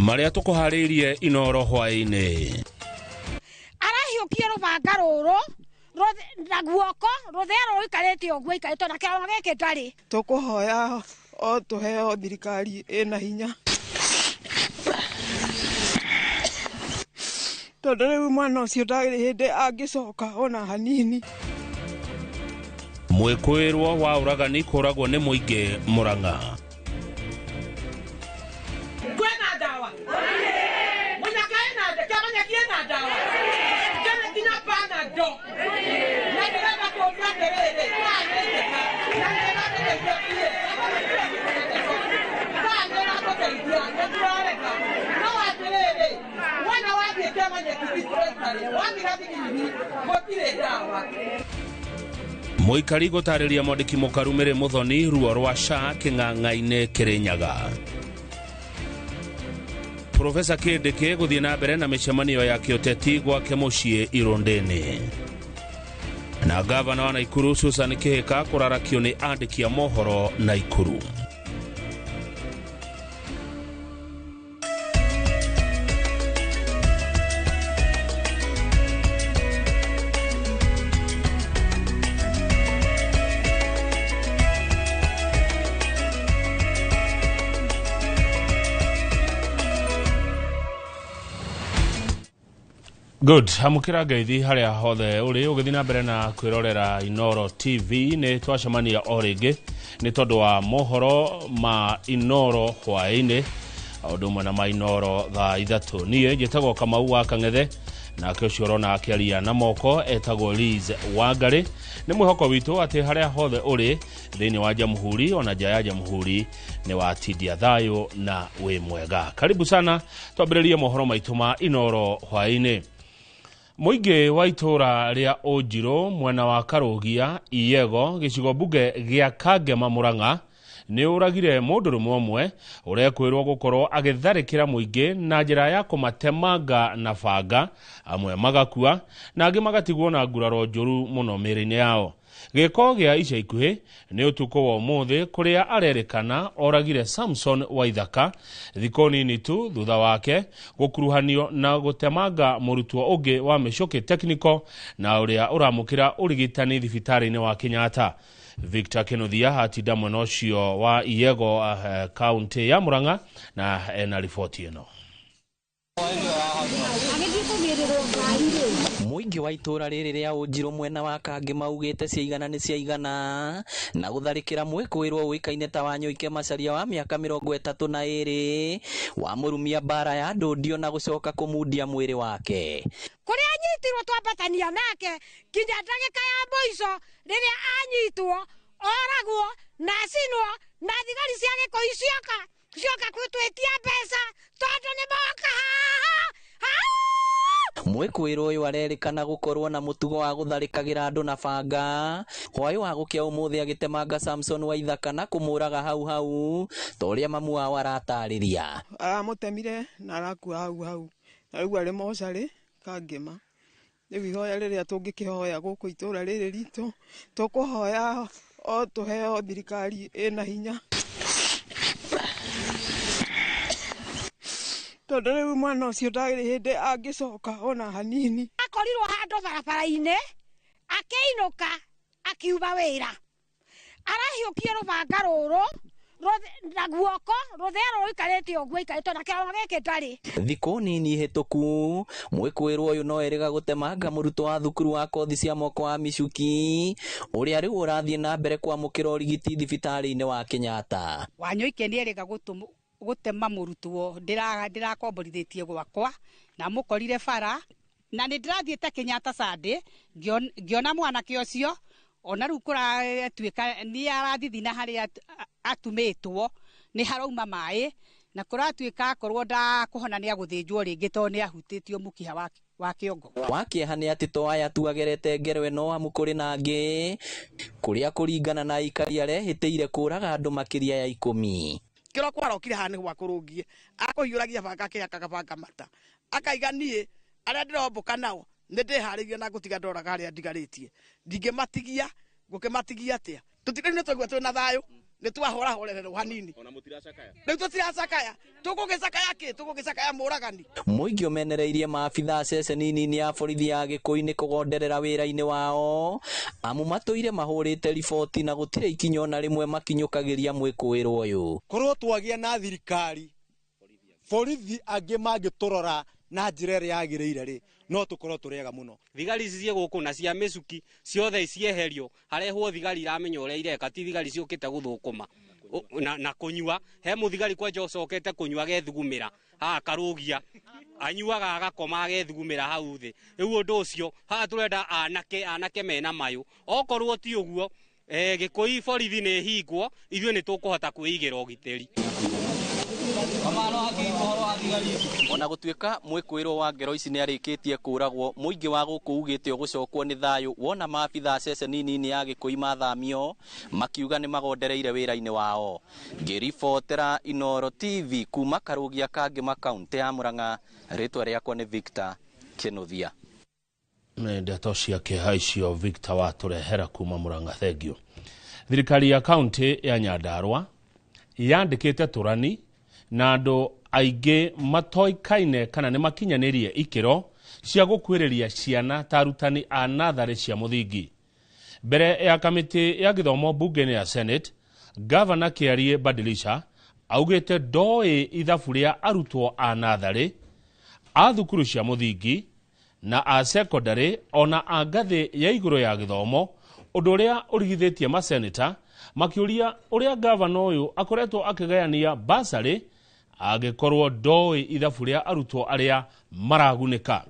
Maria tukuharirie Inoro hwaini. Arahiukie rubanga ruru na guoko ruthero ikarete ogwo ikarete na kĩramo gĩkĩ ndari. Tukuhoya o tuheo thirikari ina hinya. Tondu riu mwana ucio ndagire hindi angicoka ona hanini. Mwikwirwo wa uragani kuragwo ni muingi Murang'a. Kwena dawa. Munyakaina kama nyakiena dawa. Jana kina pana do. Na ndirenda kuona terere. Muikari gutariria Mwandiki Mukarumire Muthoni ruo rwa SHA King'ang'a-ini Kirinyaga. Profesa Kindiki guthie na mbere na micemanio ya kioteti gwake mucii Irondeni. Na gavana wa Naikuru Susan Kihika kurarakio ni andiki a mohoro Naikuru. Good, hamukira ngeithi haria hothe uri ugithina mbere na kwirorera Inoro TV ni twacemania o ringi ni tondu wa mohoro ma Inoro hwaini aundu mwana ma Inoro thaa 3 nie njitagwo Kamau wa Kang'ethe na ucio rona akiaria na moko etagwo Liz Wangari ni mwihoko witu ati haria hothe uri thiini wa jamhuri ona nja ya jamhuri ni wa tidia thayo na wi mwega. Karibu sana twambiririe mohoro maitu ma Inoro hwaini. Muingi wa itura ria Ojiro mwena wa Karugia Iyego gicigo bunge gia Kangema Murang'a ni uragire mundurume umwe urekwirwo gukorwo agitharikira muingi na njira ya kumatemanga na banga amwe magakua na angi magatigwo na nguraro njuru muno miri-ini yao. Giko gia ica ikuhi ni utuko wa umuthi kuria arerikana oragire Samson Waithaka thiko nini tu thutha wake gukuruhanio na gutemanga murutwo ungi wa Michoki Technical na uria uramukira urigitani thibitari-ini wa Kenyatta. Victor Kenothia hatinda mwena ucio wa Iyego county ya Murang'a na ena ripoti ino. Muingi wa itura riri ria Ojiro mwena wa Kangema ugite ciaigana ni ciaigana na gutharikira mwikwirwo uikaine ta wa Nyoike Macharia wa miaka 32 wa murumia bara ya ndondio na gucoka kumudia mwiri wake. Kuria anyitirwo twambatania nake kinya ndagika ya moico riria anyitwo oragwo na sinwo na thigari cia gikoi cioka kwitwitia mbeca tondu ni moka Mwikwirwo uyu arerikana gukorwo na mutugo wa gutharikagira andu na banga hwayo wa gukia umuthi agitemanga Samson Waithaka na kumuraga hau toria mamu wao aratariria. Mutemire na arakua hau na riu ari mocari Kangema. Riu ihoya riria tungikihoya guku itura riri ritu tukuhoya o tuheo thirikari ina hinya. Tondu riu mwana ucio ndagire hindi angicoka ona hanini. Akorirwo handu barabara-ini akiinuka akiuga wira. Arahiukie rubanga ruru na guoko ruthero ikarete ogwo ikarete na kĩramo gĩkĩ ndari. Thiko nini hituku mwikwirwo uyu no eriga gutemanga murutwo wa thukuru wa kothi cia moko wa Michuki uria riu urathie na mbere kwamukira urigiti thibitari-ini wa Kenyatta. Wanyoike ni eriga gutema murutwo ndirakomborithitie gwakwa na mukorire bara na ni ndirathiete Kenyatta Sunday ngiona mwanake ucio ona riu kuratuika ni arathithina haria atumitwo ni harauma mai na kuratuika akorwo ndakuhona ni aguthinjwo ringi to ni ahutitio mukiha wa kiongo wakieha ni ati to aya tuagerete ngerwe no amukuri nangi kuria kuringana na ikari arehitiire kuraga andu makiria ya 10 kiro kwarokire hane gwa kurungie akohiuragia banga kiaka banga mata akaiganie aria ndiromboka nao ndiharirie na gutiga ndoraga aria ndigaritie ndingimatigia gukimatigia atia tutirene twagwa twina thayo nĩ twahora horererwo hanini rĩu tũtiracakaya tũgũgĩcakaya kĩ tũgũgĩcakaya mũragani. Mũingĩ ũmenereirie maabitha ceceni nini ya borithi ya Gĩkũi nĩ kũgonderera wĩra-inĩ wao amu matũire mahũrĩte riboti na gũtirĩ ikinya ona rĩmwe makinyũkagĩria mwĩkũĩrwo ũyũ. Korwo twagia na thirikari borithi angĩ mangĩtũrora na njĩra ĩrĩa yagĩrĩire rĩ no tũkorwo tũrĩega mũno. Thigari cie gũkũ na cia mĩcuki ciothe cieherio harehwo thigari iramenya ũrĩa ireka ti thigari ciũkĩte gũthũkũma na kũnyua. He mũthigari kwenja ũcokete kũnyua agethugumĩra haha Karũgia anyuaga agakoma agethugumĩra hau thĩ. Rĩu ũndũ ũcio haha tũrenda anake mena mayũ. Okorwo ti ũguo Gĩkũi borithi nĩ hingwo ithuĩ nĩ tũkũhota kwĩigĩra ũgitĩri. Ona gũtuĩka mwĩkũĩrwo wa ngero ici nĩ arĩkĩtie kũragwo, mũingĩ wa gũkũ ugĩte ũgũcokwo nĩ thayũ wona maabitha ceceni nini ya Gĩkũi mathamio makiuga nĩ magondereire wĩra-inĩ wao. Ngĩribotera Inooro TV kuma Karũgia Kangĩma kaunti ya Murang'a, rĩtwa rĩakwa nĩ Victor Kĩnuthia. Ndeto cia kĩeha icio Victor watũrehera kuma Murang'a, thengio. Thirikari ya kaunti ya Nyandarua yandĩkĩte tũrani na andũ aingĩ matoikaine kana nĩ makinyanĩrie ikĩro cia gũkuĩrĩria ciana ta arutani a natharĩ cia mũthingi. Mbere ya kamĩtĩ ya gĩthomo bunge-inĩ ya Senate, Gavana Kĩarie Badilisha augĩte ndoĩ ithabu rĩa arutwo a natharĩ, a thukuru cia mũthingi na a secondary ona a ngathĩ ya igũrũ ya gĩthomo, ũndũ ũrĩa ũrigithĩtie maseneta makĩũria ũrĩa gavana ũyũ akoretwo akĩgayania basarĩ agĩkorwo ndoĩ ithabu rĩa arutwo arĩa maragunĩka.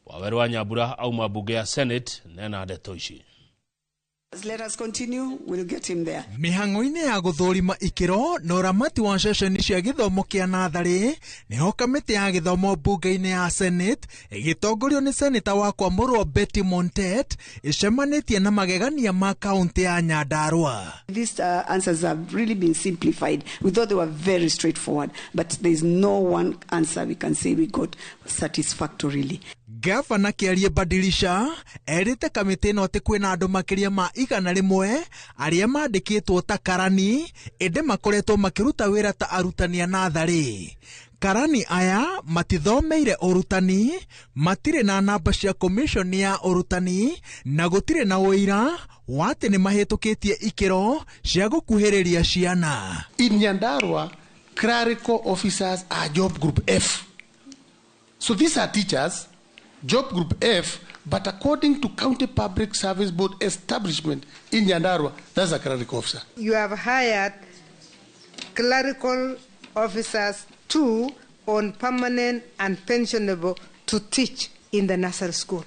Waweru wa Nyambura auma bunge ya Senate nena ndeto ici. Let us continue, we'll get him there. Mĩhang'o-inĩ ya gũthũrima ikĩro na ũramati wa ceceni cia gĩthomo kĩa natharĩ nĩho kamĩtĩ ya gĩthomo bunge-inĩ ya Senate ĩgĩtongorio nĩ seneta wa Kwamũrwo Betty Montet ĩcemanĩtie na magegania ma kaunti ya Nyandarua. These answers have really been simplified. We thought they were very straightforward, but there is no one answer we can say we got satisfactorily. Gavana Kĩarie Badilisha erĩte kamĩtĩ ĩno atĩ kwĩna andũ makĩria ma 100 arĩa mandĩkĩtwo ta karani ĩndĩ makoretwo makĩruta wĩra ta arutani a natharĩ. Karani aya matithomeire ũrutani, matirĩ na namba cia commission ya ũrutani na gũtirĩ na ũira wa atĩ nĩ mahĩtũkĩtie ikĩro cia gũkuhĩrĩria ciana. In Nyandarua, clerical officers are job group F. So these are teachers, job group F, but according to County Public Service Board establishment in Nyandarua, that's a clerical officer. You have hired clerical officers too on permanent and pensionable to teach in the nursery school.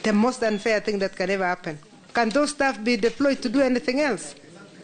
The most unfair thing that can ever happen. Can those staff be deployed to do anything else?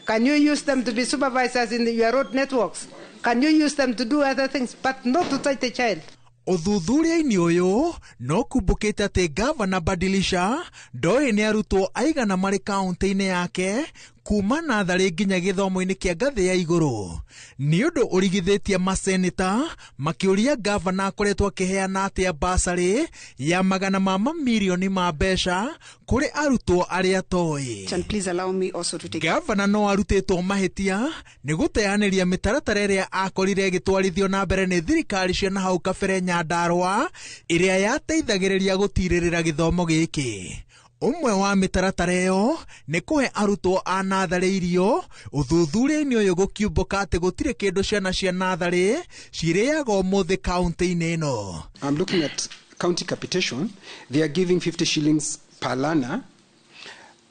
Can you use them to be supervisors in your road networks? Can you use them to do other things, but not to touch the child? Ũthuthuria-inĩ ũyũ no kumbũkĩte atĩ Gavana Badilisha ndoĩ nĩ arutwo aigana marĩ kaunti-inĩ yake kuma natharĩ nginya gĩthomo-inĩ kĩa ngathĩ ya igũrũ. Nĩ ũndũ ũrigithĩtie maseneta makĩũria gavana akoretwo akĩheana atĩa basarĩ ya magana ma mamirioni ma mbeca kũrĩ arutwo arĩa toĩ. And please allow me also to take... Gavana no arutĩtwo mahĩtia nĩ gũteanĩria mĩtaratara ĩrĩa akorire ĩgĩtwarithio na mbere nĩ thirikari cia na hau kabere Nyandarua ĩrĩa yateithagĩrĩria gũtirĩrĩra gĩthomo gĩkĩ. Ũmwe wa mĩtaratara ĩyo nĩ kũhe arutwo a natharĩ irio. Ũthuthuria-inĩ ũyũ gũkiumbũka atĩ gũtirĩ kĩndũ ciana cia natharĩ cirĩaga ũmũthĩ kaunti-inĩ ĩno. I'm looking at county capitation. They are giving 50 shillings per learner.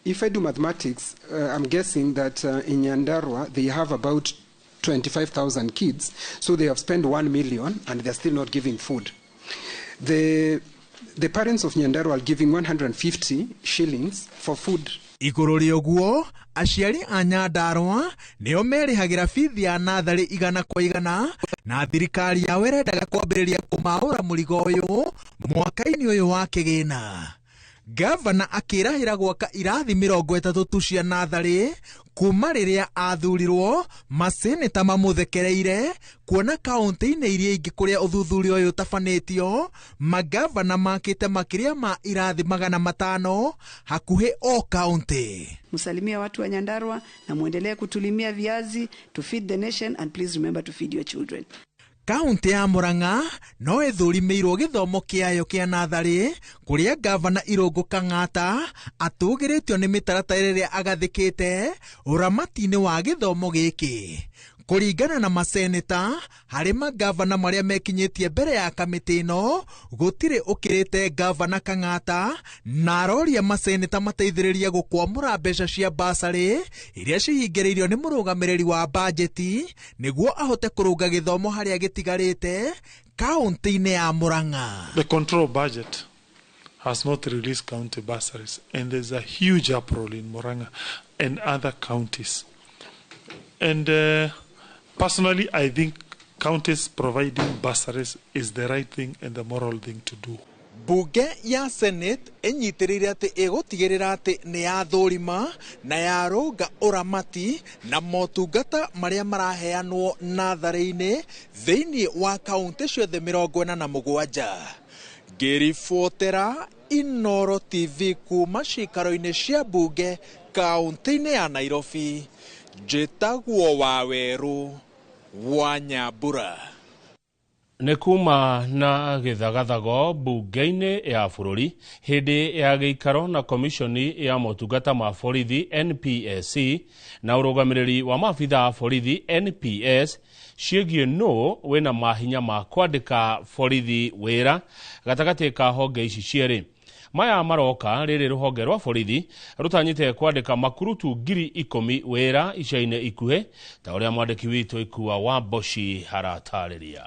If I do mathematics, I'm guessing that in Nyandarua they have about 25,000 kids. So they have spent 1 million and they're still not giving food. The parents of Nyandarua are giving 150 shillings for food. Igũrũ rĩa ũguo, aciari a Nyandarua nĩo merĩhagĩra bithi ya natharĩ 100% na thirikari yao ĩrendaga kwambĩrĩria kũmaũra mũrigo ũyũ mwaka-inĩ ũyũ wa kĩgĩna. Gavana akirahira gwaka irathi 30 tu cia natharĩ kuma rĩrĩa athurirwo, maseneta mamuthekereire kuona kaunti-inĩ iria ingĩ kũrĩa ũthuthuria ũyũ tabanĩtio, magavana makĩte makĩria ma irathi 500 hakuhĩ o kaunti. Msalimia watu wa Nyandarua na muendelee kutulimia viazi to feed the nation, and please remember to feed your children. Kaunti ya Murang'a no ithurimirwo githomo kĩayo kĩa natharĩ kũrĩa gavana Irũngũ Kang'ata atũgĩrĩtio nĩ mĩtaratara ĩrĩa agathĩkĩte ũramati-inĩ wa gĩthomo gĩkĩ. Kũringana na maseneta, harĩ magavana marĩa mekinyĩtie mbere ya kamĩtĩ ĩno, gũtirĩ ũkĩrĩte gavana Kang'ata, na aroria maseneta mateithĩrĩrie gũkwamũra mbeca cia basarĩ iria cihingĩrĩirio nĩ mũrũgamĩrĩri wa bajeti nĩguo ahote kũrũnga gĩthomo harĩa gĩtigarĩte kaunti-inĩ ya Murang'a. The control budget has not released county bursaries, and there's a huge uproar in Murang'a and other counties. And personally, I think counties providing bursaries is the right thing and the moral thing to do. Bunge ya Senate enyitirire ati egutigirira ati ni yathurima na yarunga uramati na motungata maria maraheanwo natharĩ-inĩ thĩinĩ wa kaunti ciothe 47. Ngĩribotera Inooro TV kuma cikaro-inĩ cia bunge kaunti-inĩ ya Nairobi, njĩtagwo Waweru wa Nyambura. Nĩ kuma na gĩthagathago bunge-inĩ ya bũrũri hĩndĩ ya gĩikaro na komishoni ya motungata ma borithi NPSC na ũrũgamĩrĩri wa maabitha a borithi NPS ciĩgiĩ nũ wĩna mahinya ma kwandĩka borithi wĩra gatagatĩ ka honge ici cierĩ. Maya maroka rĩrĩ rũhonge rwa borithi rũtanyĩte kwandĩka makurutu 10,000 wĩra ica-inĩ ikuhĩ, ta ũrĩa mwandĩki witũ Ikua wa Boshi haratarĩria.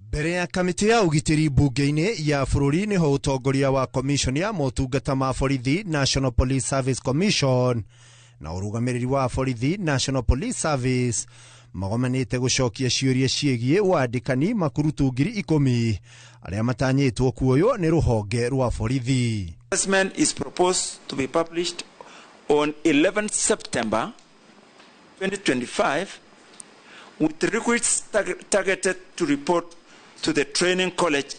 Mbere ya kamĩtĩ ya ũgitĩri bunge-inĩ ya bũrũri nĩho ũtongoria wa komishoni ya motungata ma borithi National Police Service Commission na ũrũgamĩrĩri wa borithi National Police Service magomanĩte gũcokia ciũria ciĩgiĩ wandĩkani makurutu 10,000 arĩa matanyĩtwo kuoywo nĩ rũhonge rwa borithi. Assessment is proposed to be published on 11 September 2025 with requests targeted to report to the training college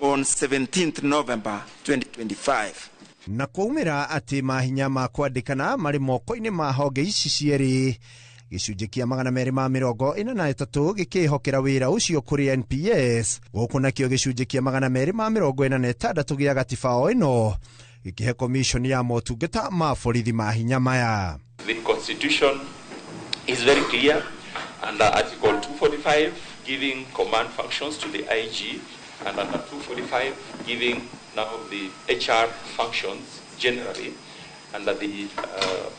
on 17th November 2025. Na kwaumĩra atĩ mahinya ma kwandĩkana marĩ moko-inĩ ma honge ici cierĩ, gĩcunjĩ kĩa 243 gĩkĩhokera wĩra ũcio kũrĩ NPS, gũkũ nakĩo gĩcunjĩ kĩa 246 gĩa gatiba o ĩno gĩkĩhe komishoni ya motungata ma borithi mahinya maya. The constitution is very clear under Article 245 giving command functions to the IG, and under 245 giving now the HR functions generally under the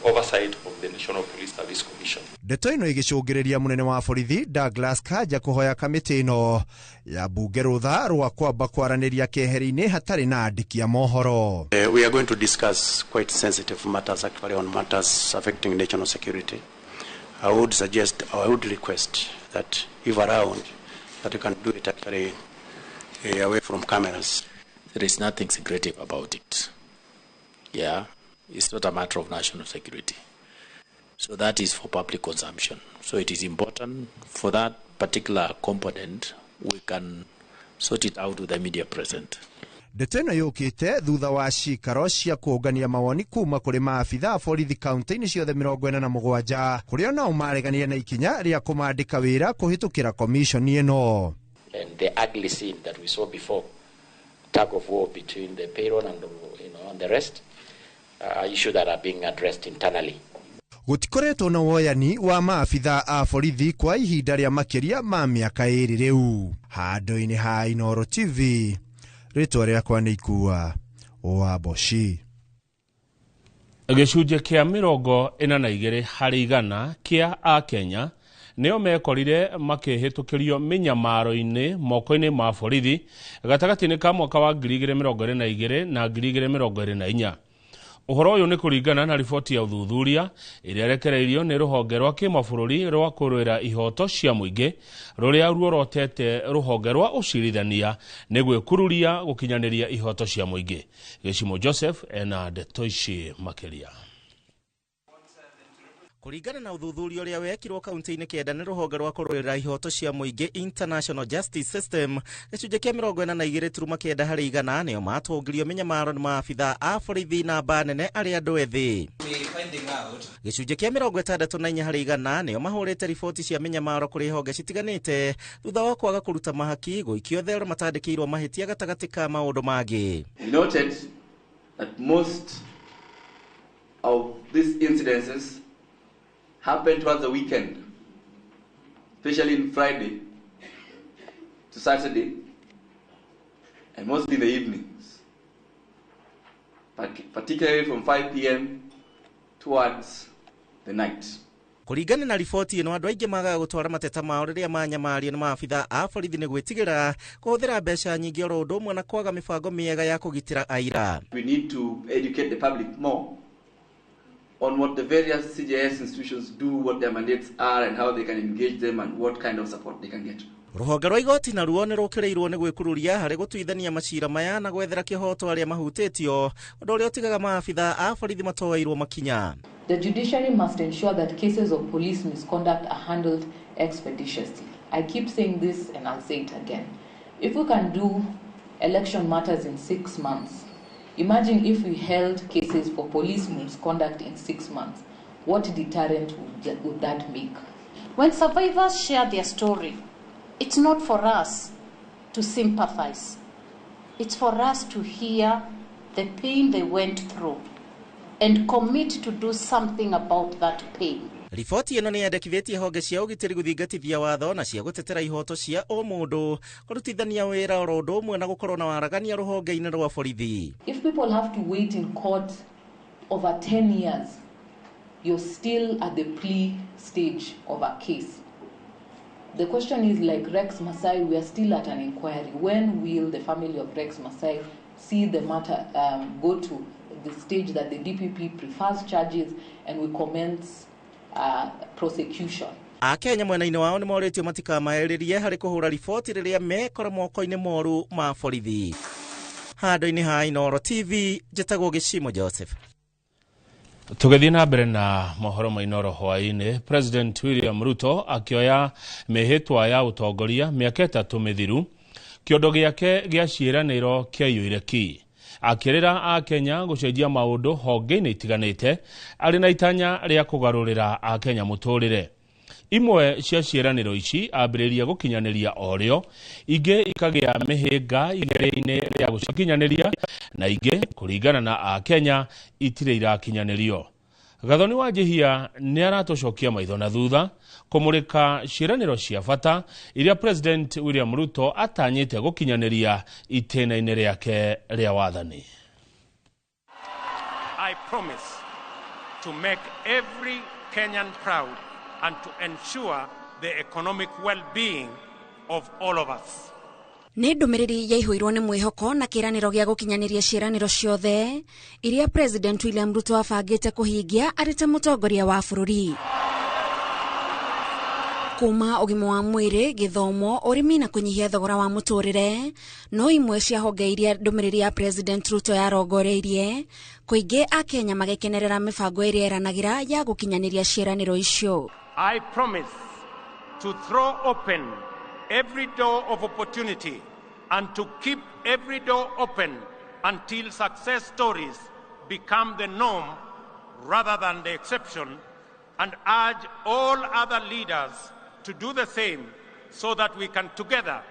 oversight of the National Police Service Commission. Ndeto ĩno ĩgĩcũngĩrĩria mũnene wa borithi Douglas Kanja kũhoya kamĩtĩ ĩno ya bunge rũtha rwa kwamba kwaranĩria keheri-inĩ hatarĩ na andĩki a mohoro. We are going to discuss quite sensitive matters, actually on matters affecting national security. I would request that if around, that you can do it actually away from cameras. There is nothing secretive about it. Yeah, it's not a matter of national security. So that is for public consumption. So it is important for that particular component, we can sort it out with the media present. Ndeto ĩno yũkĩte thutha wa cikaro cia kũngania mawoni kuma kũrĩ maabitha a borithi kaunti-inĩ ciothe 47 kũrĩa nao maregania na ikinya rĩa kũmandĩka wĩra kũhĩtũkĩra komishoni ĩno. And the ugly scene that we saw before, tug of war between the payroll and the rest, are issues that are being addressed internally. Gũtikoretwo na woyani wa maabitha a borithi kwa ihinda rĩa makĩria ma mĩaka 2 rĩu. Handũ-inĩ ha Inooro TV, rĩtwa rĩakwa nĩ Ikua wa Boshi. Gĩcunjĩ kĩa 42 harĩ 100 kĩa a Kenya nĩo mekorire makĩhĩtũkĩrio mĩnyamaro-inĩ moko-inĩ ma borithi gatagatĩ-inĩ ka mwaka wa 2022 na 2024. Uhoro uyu ni kuringana na riboti ya uthuthuria iria rekereirio ni ruhonge rwa kimabũrũri rwa kurwira ihoto cia muingi ruria ruorotete ruhonge rwa ucirithania ni gwikururia gukinyaniria ihoto cia muingi. Gĩchimo Joseph ena ndeto ici makiria. Kuringana na uthuthuria uria wekirwo kaunti-inĩ kenda nĩ rũhonge rwa kũrũĩrĩra ihoto cia mũingĩ International Justice System, gĩcunjĩ kĩa 42.9% nĩo matongirio mĩnyamaro nĩ maabithaa a borithi na mba nene arĩa andũ ethĩ. Gĩcunjĩ kĩa 64% nĩo mahũrĩte riboti cia mĩnyamaro kũrĩ honge citiganĩte thutha wa kwaga kũruta mahaki, gũikio thero matandĩkĩirwo mahĩtia gatagatĩ ka maũndũ mangĩ. We noted that most of these incidences happened towards the weekend, especially in Friday to Saturday, and mostly in the evenings, particularly from 5 p.m. towards the night. Kuringana na riboti ĩno, andũ aingĩ magaga gũtwara mateta mao rĩrĩa manyamario nĩ maabithaa a borithi nĩ gwĩtigĩra kũhũthĩra mbeca nyingĩ oro ũndũ ũmwe na kwaga mĩbango mĩega ya kũgitĩra aira. We need to educate the public more on what the various CJS institutions do, what their mandates are, and how they can engage them, and what kind of support they can get. Rũhonge rwa igoti naruo nĩ rũkĩrĩirwo nĩ gwĩkururia harĩ gũtuithania macira maya na gwethera kĩhoto arĩa mahutĩtio, ũndũ ũrĩa ũtigaga maabithaa a borithi matoeirwo makinya. The judiciary must ensure that cases of police misconduct are handled expeditiously. I keep saying this and I'll say it again. If we can do election matters in 6 months, imagine if we held cases for police misconduct in 6 months. What deterrent would that make? When survivors share their story, it's not for us to sympathize. It's for us to hear the pain they went through and commit to do something about that pain. Riboti ĩno nĩ yendekithĩtie honge cia ũgitĩri gũthingatithia watho na cia gũtetera ihoto cia o mũndũ, kũrutithania wĩra oro ũndũ ũmwe na gũkorwo na waragania rũhonge-inĩ rwa borithi. If people have to wait in court over 10 years, you're still at the plea stage of a case. The question is, like Rex Masai, we are still at an inquiry. When will the family of Rex Masai see the matter go to the stage that the DPP prefers charges and we commence prosecution? Akenya mwena-inĩ wao nĩ morĩtio matikamaĩrĩrie harĩ kũhũra riboti rĩrĩa mekora moko-inĩ moru ma borithi. Handũ-inĩ ha Inooro TV, njĩtagwo Gĩchimo Joseph. Tũgĩthiĩ na mbere na mohoro ma Inooro hwaĩ-inĩ, President William Ruto akĩoya mĩhĩtwa ya ũtongoria mĩaka 3 mĩthiru, kĩondo gĩake gĩa ciĩranĩro kĩaiyũire ki. Akĩrĩra Akenya gũcenjia maũndũ honge-inĩ itiganĩte arĩ na itanya rĩa kũgarũrĩra Akenya mũtũrĩre. Imwe cia ciĩranĩro ici ambĩrĩria gũkinyanĩria orĩo, ingĩ ikagĩa mĩhĩnga igeria-inĩ rĩa gũcikinyanĩria, na ingĩ kũringana na Akenya itirĩ irakinyanĩrio. Gathoni wa Njihia nĩ aratũcokia maitho na thutha kũmũrĩka ciĩranĩro cia bata iria President William Ruto atanyĩte gũkinyanĩria itĩna-inĩ rĩake rĩa wathani. I promise to make every Kenyan proud and to ensure the economic well-being of all of us. Nĩ ndũmĩrĩri yaihũirwo nĩ mwĩhoko na kĩranĩro gĩa gũkinyanĩria ciĩranĩro ciothe iria President William Ruto abangĩte kũhingia arĩ ta mũtongoria wa bũrũri. Kuma ũgima wa mwĩrĩ, gĩthomo, ũrĩmi na kũnyihia thogora wa mũtũrĩre, no imwe cia honge iria ndũmĩrĩri ya President Ruto yarongoreirie, kũingĩ Akenya magĩkenerera mĩbango ĩrĩa ĩranagĩra ya gũkinyanĩria ciĩranĩro icio. I promise to throw open every door of opportunity and to keep every door open until success stories become the norm rather than the exception, and urge all other leaders to do the same so that we can together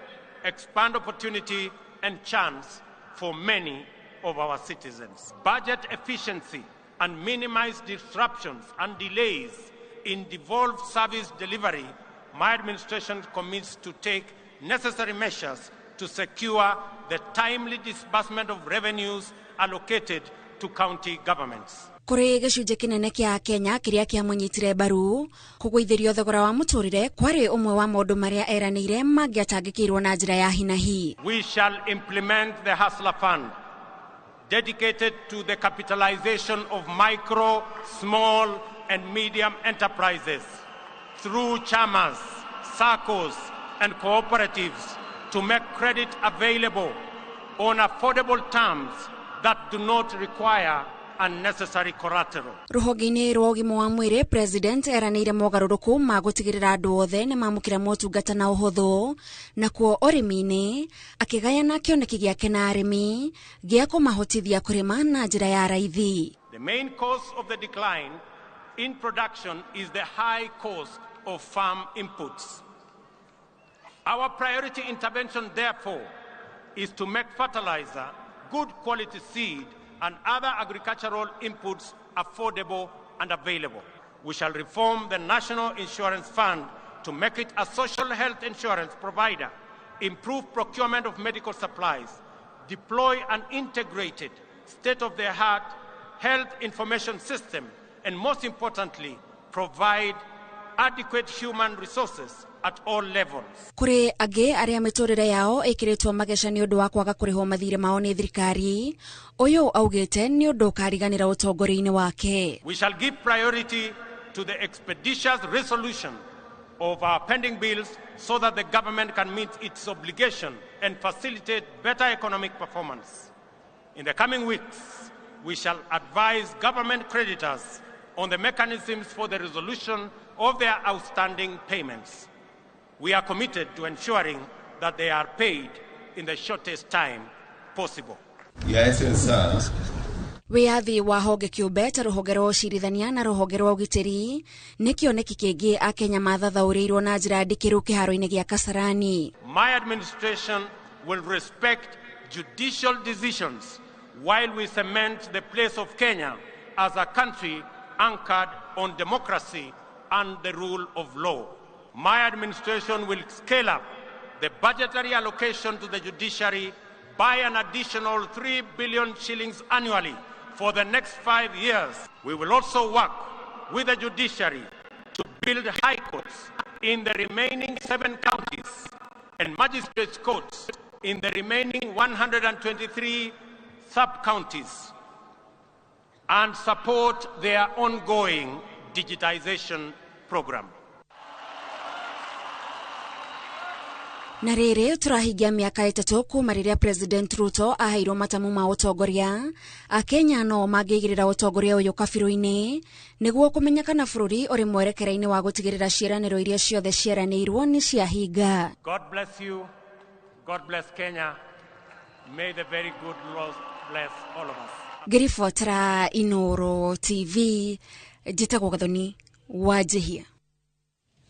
expand opportunity and chance for many of our citizens. Budget efficiency and minimize disruptions and delays in devolved service delivery. My administration commits to take necessary measures to secure the timely disbursement of revenues allocated to county governments. Kũrĩ gĩcunjĩ kĩnene kĩa Kenya kĩrĩa kĩamũnyitire mbaru, kũgũithĩrio thogora wa mũtũrĩre kwarĩ ũmwe wa maũndũ marĩa eranĩire mangĩatangĩkĩirwo na njĩra ya hi na hi. We shall implement the Hustler Fund, dedicated to the capitalization of micro, small, and medium enterprises through chamas, SACCOs, and cooperatives to make credit available on affordable terms that do not require unnecessary collateral. Ruhonge-inĩ rwa ũgima wa mwĩrĩ, President eranĩire mogarũrũku ma gũtigĩrĩra andũ othe nĩ mamũkĩra motungata na ũhũthũ, nakuo ũrĩmi-inĩ akĩgayana kĩoneki gĩake na arĩmi gĩa kũmahotithia kũrĩma na njĩra ya raithi. The main cause of the decline in production is the high cost of farm inputs. Our priority intervention, therefore, is to make fertilizer, good quality seed, and other agricultural inputs affordable and available. We shall reform the National Insurance Fund to make it a social health insurance provider, improve procurement of medical supplies, deploy an integrated, state-of-the-art health information system, and most importantly, provide adequate human resources at all levels. Kuri age aria miturire yao ikiritwo magesha ni undu wa kwaga kurihwo mathire mao ni thirikari, uyu augite ni undu kariganira utongori-ini wake. We shall give priority to the expeditious resolution of our pending bills so that the government can meet its obligation and facilitate better economic performance. In the coming weeks, we shall advise government creditors on the mechanisms for the resolution of their outstanding payments. We are committed to ensuring that they are paid in the shortest time possible. Yes, sir. Wiathi wa honge kiumbe ta ruhonge rwa ucirithania na ruhonge rwa ugitiri ni kioneki kingi akenya mathathaũrĩirwo na njĩra ndikĩru kĩharo-inĩ gĩa Kasarani. My administration will respect judicial decisions while we cement the place of Kenya as a country anchored on democracy and the rule of law. My administration will scale up the budgetary allocation to the judiciary by an additional 3 billion shillings annually for the next 5 years. We will also work with the judiciary to build high courts in the remaining 7 counties and magistrates courts in the remaining 123 sub-counties and support their ongoing digitization program. Na rĩrĩ tũrahingia mĩaka 3 kuma rĩrĩa President Ruto aheirwo matamu ma ũtongoria, akenya no mangĩigĩrĩra ũtongoria ũyũ kabirũ-inĩ nĩguo kũmenya kana bũrũri ũrĩ mwerekera-inĩ wa gũtigĩrĩra ciĩranĩro iria ciothe ciaranĩirwo nĩ ciahinga. God bless you. God bless Kenya. May the very good Lord bless all of us. Ngĩribotera Inooro TV, njĩtagwo Gathoni Wanjihia.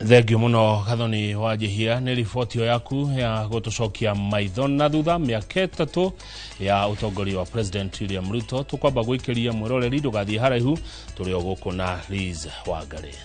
Thengiũ mũno Gathoni Wanjihia nĩ riboti yaku ya gũtũcokia maitho na thutha mĩaka 3 ya ũtongoria wa President William Ruto. Tũkwamba gũikĩria mwĩroreri ndũgathiĩ haraihu, tũrĩ o gũkũ na Liz Wangari.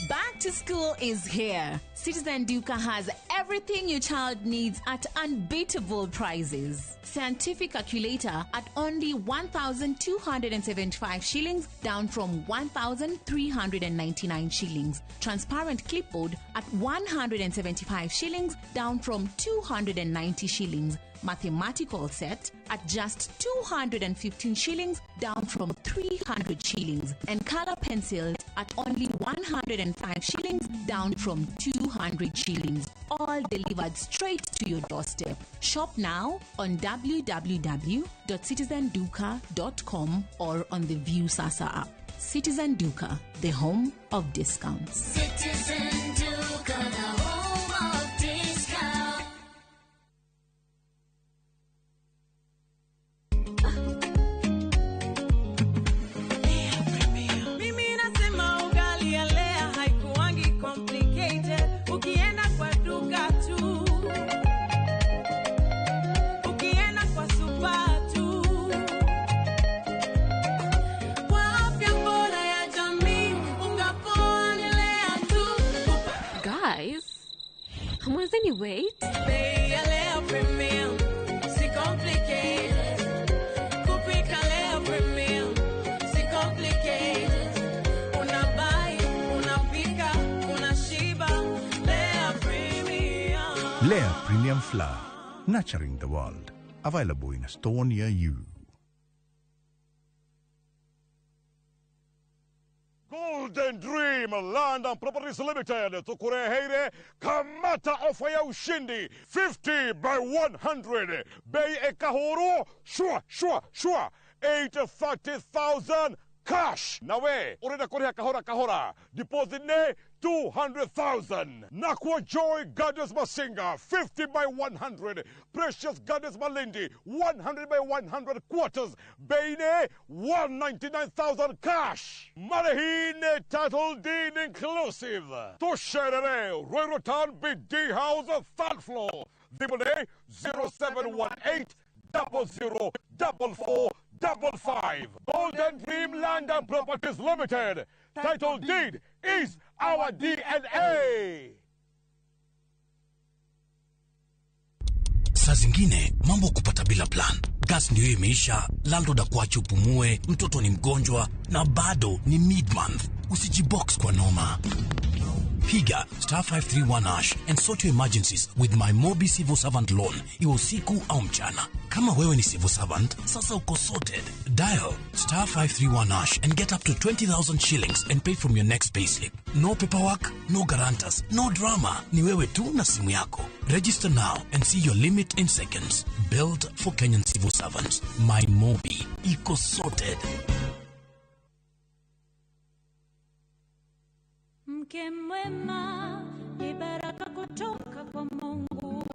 Back to school is here. Citizen Duka has everything your child needs at unbeatable prices. Scientific calculator at only 1,275 shillings, down from 1,399 shillings. Transparent clipboard at 175 shillings, down from 290 shillings. Mathematical set at just 215 shillings, down from 300 shillings. And color pencils at only 105 shillings, down from 200 shillings. All delivered straight to your doorstep. Shop now on www.citizenduka.com or on the View Sasa app. Citizen Duka, the home of discounts. Citizen Duka, the home of discounts. Any wait? Premium, si complicated. Kupika leo premium. Lea Premium Flour, nurturing the world. Available in a store near you. Golden Dream Land and Properties Limited tukureheire kamata ofa ya ushindi 50 by 100 bei ekahoro shua 830,000 cash nawe urenda kuriha kahora deposit ne 200,000 Nakwa Joy Gardens Masinga 50 by 100 Precious Gardens Malindi 100 by 100 quarters Beine 199,000 cash Marahine title deed inclusive Tosherere Roy Rotan BD House 3rd floor Dibone 0718 004455 Golden Dream Land and Properties Limited title deed is our DNA. Saa zingine mambo kupata bila plan. Gas ndio imeisha, landlord akuache upumue, mtoto ni mgonjwa na bado ni mid-month. Usijibox kwa noma. Piga *531# and sort your emergencies with my Mobi Civil Servant loan. Iwe usiku au mchana. Kama wewe ni civil servant, sasa uko sorted. Dial *531# and get up to 20,000 shillings and pay from your next payslip. No paperwork, no guarantors, no drama. Ni wewe tu na simu yako. Register now and see your limit in seconds. Built for Kenyan civil servants. My Mobi. Iko sorted. Mke mwema ni baraka kutoka kwa Mungu.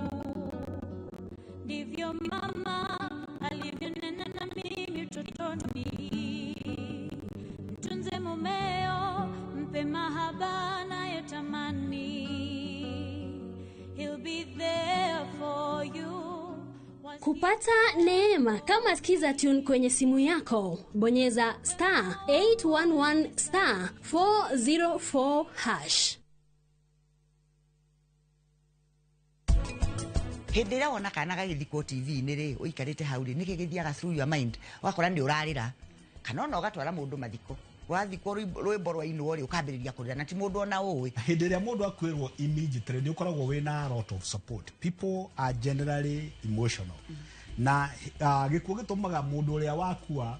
Ndivyo mama alivyonena na mimi utotoni. Mtunze mumeo, mpe mahaba anayotamani. He'll be there for you. Kupata neema kama sikiza tune kwenye simu yako, bonyeza *811*404#. Hindira wona kana gagithiko TV-inĩ rĩ ũikarĩte hau rĩ nĩkĩ gĩthiaga through your mind wakora nĩ ũrarĩra kana ona ũgatwara mũndũ mathiko wathikwo rwĩmbo rwa inũo rĩ ũkambĩrĩria kũrĩra na ti mũndũ ona ũĩ. Hĩndĩ ĩrĩa mũndũ akwĩrwo immediately nĩ ũkoragwo wĩna a lot of support. People are generally emotional. Na gĩkuũ gĩtũmaga mũndũ ũrĩa wakua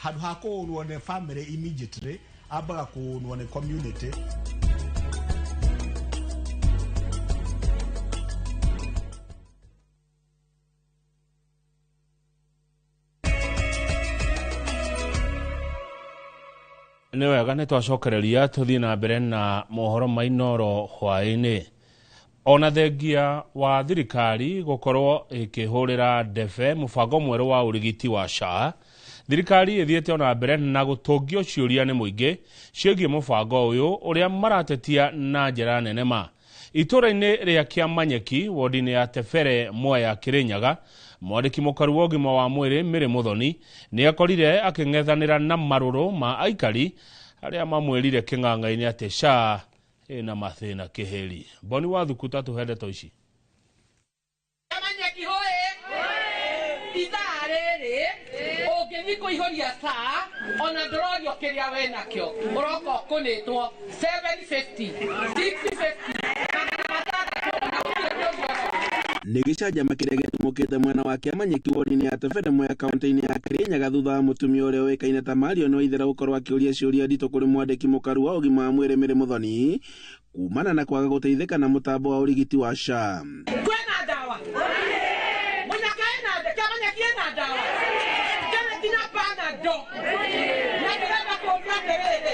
handũ ha kũũrwo nĩ family immediately ambaga kũũrwo nĩ community. Nĩ wega nĩ twacokereria tũthiĩ na mbere na mohoro ma Inoro hwaĩ-inĩ. Ona thengia wa thirikari gũkorwo ĩkĩhũrĩra ndebe mũbango mwerũ wa ũrigiti wa SHA, thirikari ĩthiĩte ona mbere na gũtũngio ciũria nĩ mũingĩ ciĩgiĩ mũbango ũyũ ũrĩa maratetia na njĩra nene ma. Itũra-inĩ rĩa Kĩamanyeki, wodi-inĩ ya Tebere, Mwea, Kĩrĩnyaga, mwandĩki mũkaru wa ũgima wa mwĩrĩ Mary Muthoni nĩ akorire akĩng'ethanĩra na marũrũ ma aikari arĩa mamwĩrire kĩng'ang'a-inĩ atĩ SHA ĩna mathĩna kĩheri. Boni wa thukuta tũhe ndeto ici. Kĩamanyeki hoye ithaa rĩrĩ ũngĩthiĩ kũihũria SHA ona ndũrorio kĩrĩa we nakĩo ũroka ũkũnĩtwo 750 650 nĩ gĩcanjama kĩrĩa gĩatũmũkĩte mwena wa Kĩamanyeki wodi-inĩ ya Tebere, Mwea, kaunti-inĩ ya Kĩrĩnyaga thutha wa mũtumia ũrĩa ũĩkaine ta Marion Waithera gũkorwo akĩũria ciũria nditũ kũrĩ mwandĩki mũkaru wa ũgima wa mwĩrĩ Mary Muthoni kumana na kwaga gũteithĩka na mũtambo wa ũrigiti wa SHA. Kwĩna ndawa Mũnyaka ĩna Kĩamanyeki ĩna ndawa kene nginya Panadol na ndĩrenda kũria atĩrĩrĩ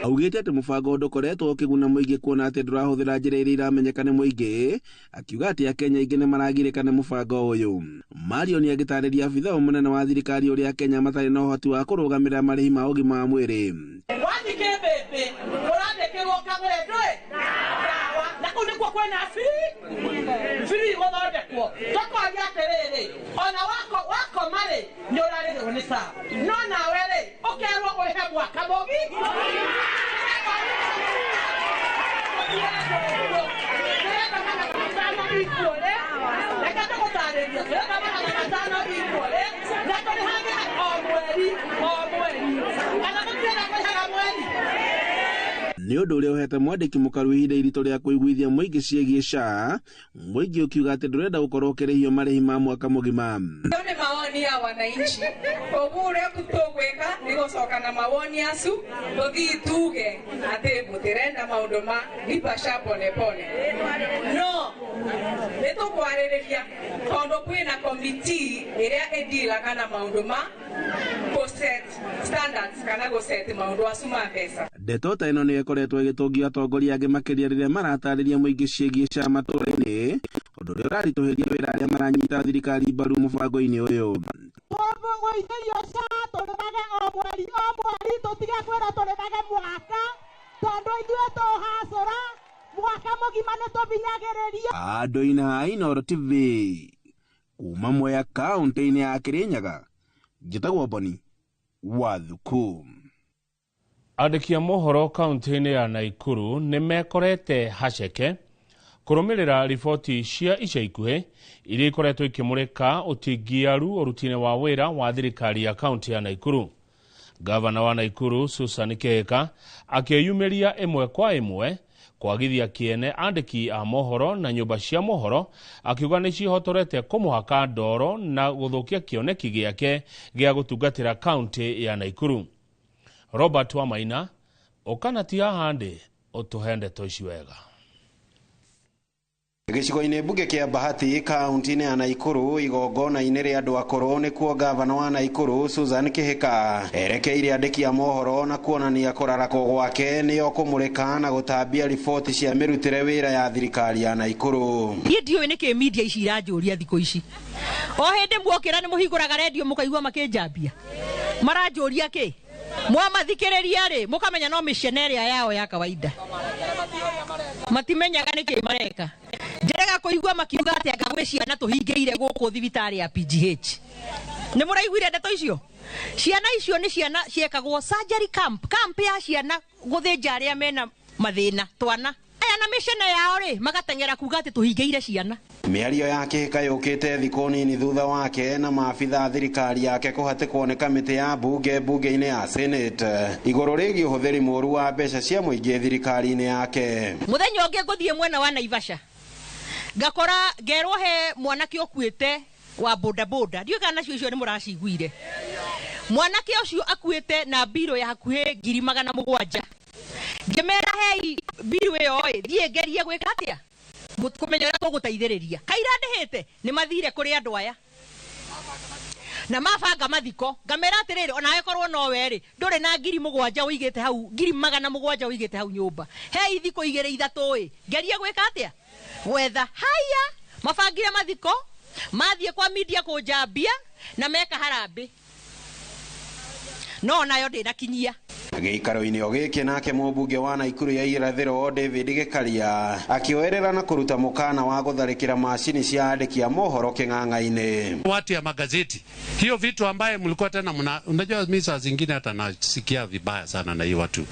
augĩte atĩ mũbango ndũkoretwo ũkĩguna mũingĩ kuona atĩ ndũrahũthĩra njĩra iria iramenyeka nĩ mũingĩ, akiuga atĩ Akenya aingĩ nĩ maragirĩka nĩ mũbango ũyũ. Marion agĩtarĩria abithaa mũnene wa thirikari ũrĩa Akenya matarĩ na ũhoti wa kũrũgamĩrĩra marĩhi ma ũgima wa mwĩrĩ. Wathike mbembe ũrandĩkĩrwo kagũre ndũĩ ndawa na kũu nĩkuo kwĩna biri gũthondekwo tũkoria atĩrĩrĩ ona wakoma rĩ nĩ ũrarĩrĩrwo nĩ SHA no nawe rĩ ũkerwo ũrĩhe mwaka mũgi reka tũgũtarĩrie tũkwarĩria twenda magana matano ikore na tũrĩhage o mweri kana mũtirenda kũrĩhaga mweri. Nĩ ũndũ ũrĩa ũhete mwandĩki mũkaru ihinda iritũ rĩa kũiguithia mũingĩ ciĩgiĩ SHA, mũingĩ ũkiuga atĩ ndũrenda gũkorwo ũkĩrĩhio marĩhi ma mwaka mũgima. Nĩ mawoni ya wananchi. Ũguo ũrĩa tũgwĩka nĩ gũcoka na mawoni acu tũthiĩ tuge atĩ mũtirenda maũndũ ma lipa SHA pole pole. No, nĩ tũkwarĩrĩria tondũ kwĩna committee ĩrĩa ĩndilaga na maũndũ ma set standards kana gũset maũndũ acu ma mbeca. Ndeto ta ĩno nĩ ĩkoretwo ĩgĩtũngia atongoria angĩ makĩria rĩrĩa maratarĩria mũingĩ ciĩgiĩ SHA matũũra-inĩ, ũndũ ũrĩa ũraritũhĩria wĩra arĩa maranyita thirikari mbaru mũbango-inĩ ũyũ. Tũgũithĩrio SHA tũrĩhage o mweri tũtige kwĩra tũrĩhage mwaka tondũ ithuĩ tũhacũra mwaka mũgima nĩ tũbinyagĩrĩrio. Andũ-inĩ a Inooro TV kuma Mwea kaunti-inĩ ya Kirinyaga, njĩtagwo Boni Wathuku. Andĩki a mohoro kaunti-inĩ ya Naikuru nĩ mekorete haceke kũrũmĩrĩra riboti cia ica ikuhĩ iria ikoretwo ikĩmũrĩka ũtingiaru ũruti-inĩ wa wĩra wa thirikari ya kaunti ya Naikuru. Gavana wa Naikuru Susan Kihika akĩyumĩria ĩmwe kwa ĩmwe kwagithia kĩene andĩki a mohoro na nyũmba cia mohoro, akiuga nĩ cihotorete kũmũhaka ndoro na gũthũkia kĩoneki gĩake gĩa gũtungatĩra kaunti ya Naikuru. Robert Wamaina ũkanati haha ndĩ ũtũhe ndeto ici wega. Gĩcigo-inĩ mbunge kĩa Bahati kaunti-inĩ ya Naikuru, igongona-inĩ rĩa andũ akũrũ nĩkuo gavana wa Naikuru Susan Kihika erekeire andĩki a mohoro na kuonania kũrarakwo gwake nĩo kũmũrĩka na gũtambia riboti cia mĩrutĩre wĩra ya thirikari ya Naikuru. Ndiũĩ nĩkĩ media ici iranjũria thikũ ici. O hĩndĩ muokĩra nĩ mũhingũraga redio mũkaigua makĩnjambia. Maranjũria kĩ? Mwamathikĩrĩria rĩ, mũkamenya no mĩcene ĩrĩa yao ya kawaida. Matimenyaga nĩkĩ mareka. Njerega kũigua makiuga atĩ anga gwĩ ciana tũhingĩire gũkũ thibitarĩ ya PGH. Nĩ mũraiguire ndeto icio? Ciana icio nĩ ciana ciekagwo surgery camp ya ciana gũthĩnja arĩa mena mathĩna twana. Aya na mĩcene yao rĩ, magatengera kuga atĩ tũhingĩire ciana. Mĩario yake ĩkayũkĩte thikũ nini thutha wake na maabitha thirikari yake kũhatĩkwo nĩ kamĩtĩ ya mbunge-inĩ ya Senate igũrũ rĩgiĩ ũhũthĩri mũũru wa mbeca cia mũingĩ thirikari-inĩ yake. Mũthenya ũngĩ ngũthiĩ mwena wa Naivasha ngakora ngerwo he mwanake ũkuĩte wa bodaboda, ndiũĩ kana nacio icio nĩ mũraciguire. Mwanake ũcio akuĩte na mbiro ya hakuhĩ 700,000. Ngĩmera hei mbiro ĩyo thiĩ ngerie gwĩka atĩa kũmenya ũrĩa tũgũteithĩrĩria. Kaira ndĩhĩte nĩ mathire kũrĩ andũ aya na mabanga mathiko, ngamera atĩrĩrĩ ona angĩkorwo no werĩ ndũrĩ na 7,000 ũigĩte hau 700,000 ũigĩte hau nyũmba, hei thikũ 2-3 ngerie gwĩka atĩa gwetha. Haya mabangire mathiko, mathiĩ kwa media kũnjambia na meka harambĩ, no nayo ndĩnakinyia. Gĩikaro-inĩ o gĩkĩ nake mũmbunge wa Naikuru ya irathĩro David Gĩkaria akĩoerera na kũruta mũkana wa gũtharĩkĩra macini cia andĩki a mohoro kĩng'ang'a-inĩ. Watu ya magazeti hiyo vitu ambaye mlikuwa tena unajua mimi saa zingine hata nasikia vibaya sana na hiyo watu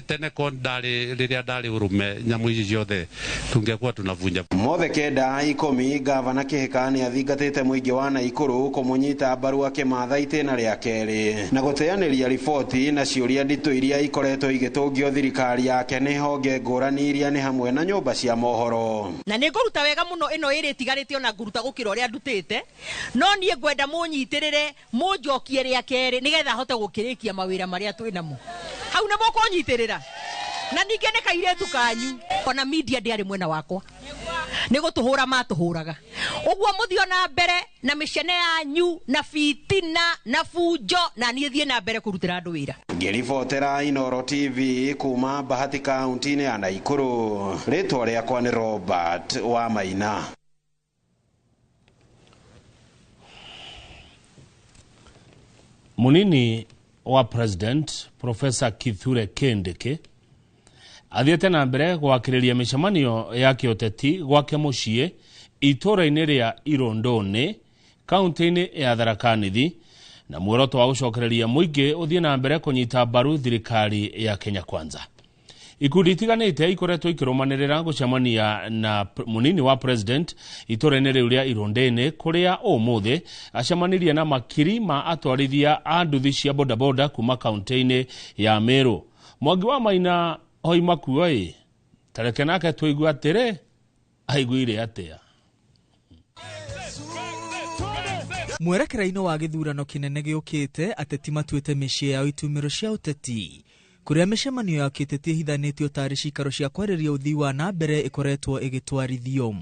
tene kondale rĩrĩa ndari urume nyamu ici ciothe tungekuwa tunavunja. Mothe kenda 10 gavana Kihika nĩ athingatĩte mũingĩ wa Naikuru kũmũnyita mbaru akĩmatha itĩna rĩa kerĩ na gũteanĩria riboti na ciũria nditũ iria ikoretwo igĩtũngio thirikari yake nĩ honge ngũrani iria nĩ hamwe na nyũmba cia mohoro. Na nĩ ngũruta wega mũno ĩno ĩrĩ tigarĩte ona ngũruta gũkĩra ũrĩa ndutĩte, no niĩ ngwenda mũnyitĩrĩre mũnjokie rĩa kerĩ nĩgetha hote gũkĩrĩkia mawĩra marĩa twĩ namo. Hau nĩ mũkũnyitĩrĩra na ningĩ nĩ kairĩtu kanyu ona media ndĩarĩ mwena wakwa, nĩ gũtũhũra matũhũraga. Ũguo mũthio na mbere na mĩcene yanyu na fitina na fujo na niĩ thiĩ na mbere kũrutĩra andũ wĩra. Ngĩribotera Inooro TV kuma Bahati kaunti-inĩ ya Naikuru, rĩtwa rĩakwa nĩ Robert Wamaina. Munini wa President Professor Kithure Kindiki athiĩte na mbere gwakĩrĩria mĩcemanio ya kĩũteti gwake mũciĩ itũũra-inĩ rĩa Irondoni kaunti-inĩ ya Tharaka Nithi na muoroto wa gũcokereria mũingĩ ũthiĩ na mbere kũnyita mbaru thirikari ya Kenya Kwanza. Ikundi itiganite ikoretwo ikirumanirira gucemania na munini wa president itorene riu ria Irondene kuria umuthi acemanirie na makiri ma atwarithia a nduthi cia bodaboda kuma kaunti-ini ya Meru. Mwangi wa Maina Hoimakuoi tareke nake tuigua atire aiguire atia. Mwerekera-inĩ wa gĩthurano kĩnene gĩũkĩte, ateti matuĩte mĩciĩ yao itumĩro cia ũteti, kũrĩa mĩcemanio ya kĩteti ĩhithanĩtio tarĩ cikaro cia kwarĩria ũthii wa na mbere ĩkoretwo ĩgĩtwarithio.